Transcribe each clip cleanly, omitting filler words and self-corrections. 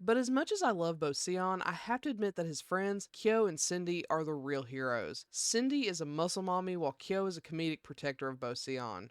But as much as I love both Sion, I have to admit that his friends, Kyo and Cindy, are the real heroes. Cindy is a muscle mommy while Kyo is a comedic protector of both Sion.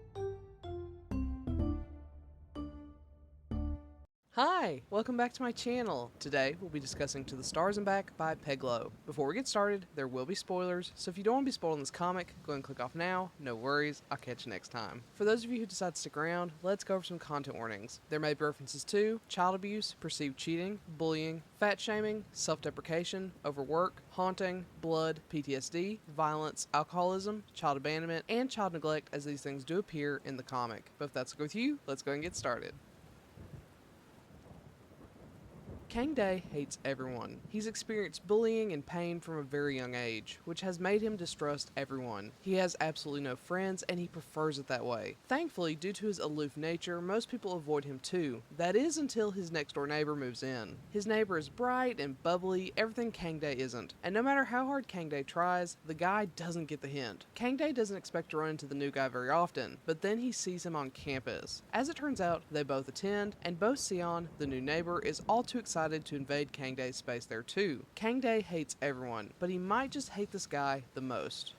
Hi, welcome back to my channel. Today, we'll be discussing To the Stars and Back by Peglo. Before we get started, there will be spoilers, so if you don't want to be spoiled in this comic, go ahead and click off now. No worries, I'll catch you next time. For those of you who decide to stick around, let's go over some content warnings. There may be references to child abuse, perceived cheating, bullying, fat shaming, self-deprecation, overwork, haunting, blood, PTSD, violence, alcoholism, child abandonment, and child neglect, as these things do appear in the comic. But if that's okay with you, let's go and get started. Kang-dae hates everyone. He's experienced bullying and pain from a very young age, which has made him distrust everyone. He has absolutely no friends, and he prefers it that way. Thankfully, due to his aloof nature, most people avoid him too. That is until his next-door neighbor moves in. His neighbor is bright and bubbly, everything Kang-dae isn't. And no matter how hard Kang-dae tries, the guy doesn't get the hint. Kang-dae doesn't expect to run into the new guy very often, but then he sees him on campus. As it turns out, they both attend, and both Sion, the new neighbor, is all too excited to invade Kang-dae's space there too. Kang-dae hates everyone, but he might just hate this guy the most.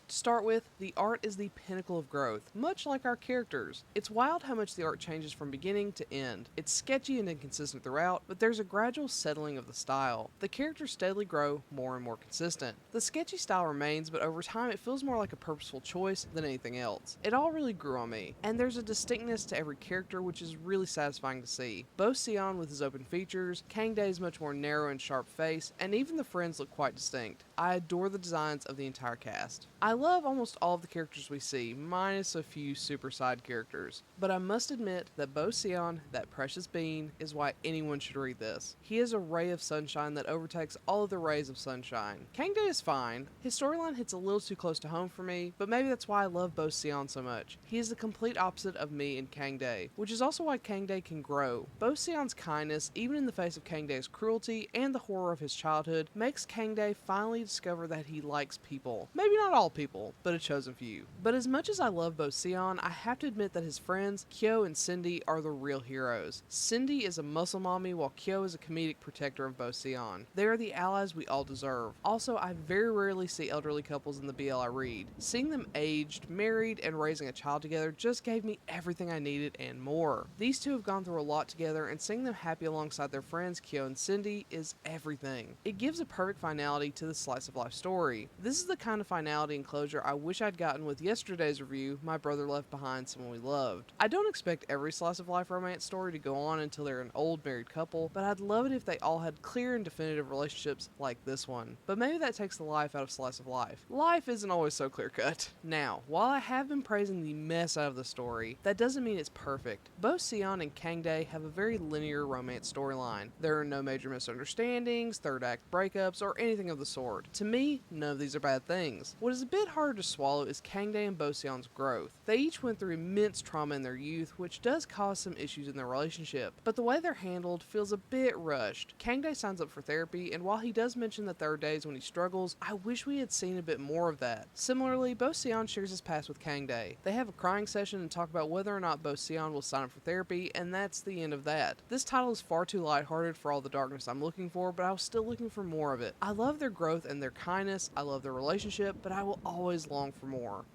To start with, the art is the pinnacle of growth, much like our characters. It's wild how much the art changes from beginning to end. It's sketchy and inconsistent throughout, but there's a gradual settling of the style. The characters steadily grow more and more consistent. The sketchy style remains, but over time it feels more like a purposeful choice than anything else. It all really grew on me, and there's a distinctness to every character which is really satisfying to see. Both Sion with his open features, Kang-dae's much more narrow and sharp face, and even the friends look quite distinct. I adore the designs of the entire cast. I love almost all of the characters we see, minus a few super side characters. But I must admit that Bo Sion, that precious bean, is why anyone should read this. He is a ray of sunshine that overtakes all of the rays of sunshine. Kang-dae is fine. His storyline hits a little too close to home for me, but maybe that's why I love Bo Sion so much. He is the complete opposite of me and Kang-dae, which is also why Kang-dae can grow. Bo Sion's kindness, even in the face of Kang-dae's cruelty and the horror of his childhood, makes Kang-dae finally discover that he likes people. Maybe not all people, but a chosen few. But as much as I love Bo Sion, I have to admit that his friends, Kyo and Cindy, are the real heroes. Cindy is a muscle mommy while Kyo is a comedic protector of Bo Sion. They are the allies we all deserve. Also, I very rarely see elderly couples in the BL I read. Seeing them aged, married, and raising a child together just gave me everything I needed and more. These two have gone through a lot together, and seeing them happy alongside their friends, Kyo and Cindy, is everything. It gives a perfect finality to the slice of life story. This is the kind of finality and closure I wish I'd gotten with yesterday's review, My Brother Left Behind Someone We Loved. I don't expect every slice of life romance story to go on until they're an old married couple, but I'd love it if they all had clear and definitive relationships like this one. But maybe that takes the life out of slice of life. Life isn't always so clear cut. Now, while I have been praising the mess out of the story, that doesn't mean it's perfect. Both Sion and Kang-dae have a very linear romance storyline. There are no major misunderstandings, third act breakups, or anything of the sort. To me, none of these are bad things. What is a bit harder to swallow is Kang-dae and Bo Sion's growth. They each went through immense trauma in their youth, which does cause some issues in their relationship, but the way they're handled feels a bit rushed. Kang-dae signs up for therapy, and while he does mention that there are days when he struggles, I wish we had seen a bit more of that. Similarly, Bo Sion shares his past with Kang-dae. They have a crying session and talk about whether or not Bo Sion will sign up for therapy, and that's the end of that. This title is far too lighthearted for all the darkness I'm looking for, but I was still looking for more of it. I love their growth and their kindness, I love their relationship, but I will always long for more.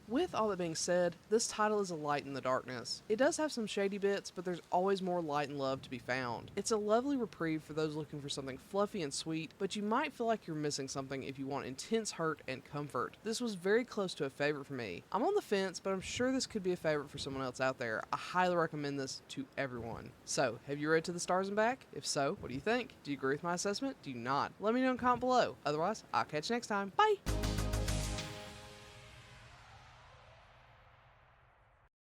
With all that being said, this title is a light in the darkness. It does have some shady bits, but there's always more light and love to be found. It's a lovely reprieve for those looking for something fluffy and sweet, but you might feel like you're missing something if you want intense hurt and comfort. This was very close to a favorite for me. I'm on the fence, but I'm sure this could be a favorite for someone else out there. I highly recommend this to everyone. So, have you read To the Stars and Back? If so, what do you think? Do you agree with my assessment? Do you not? Let me know in the comment below. Otherwise, I'll catch you next time. Bye!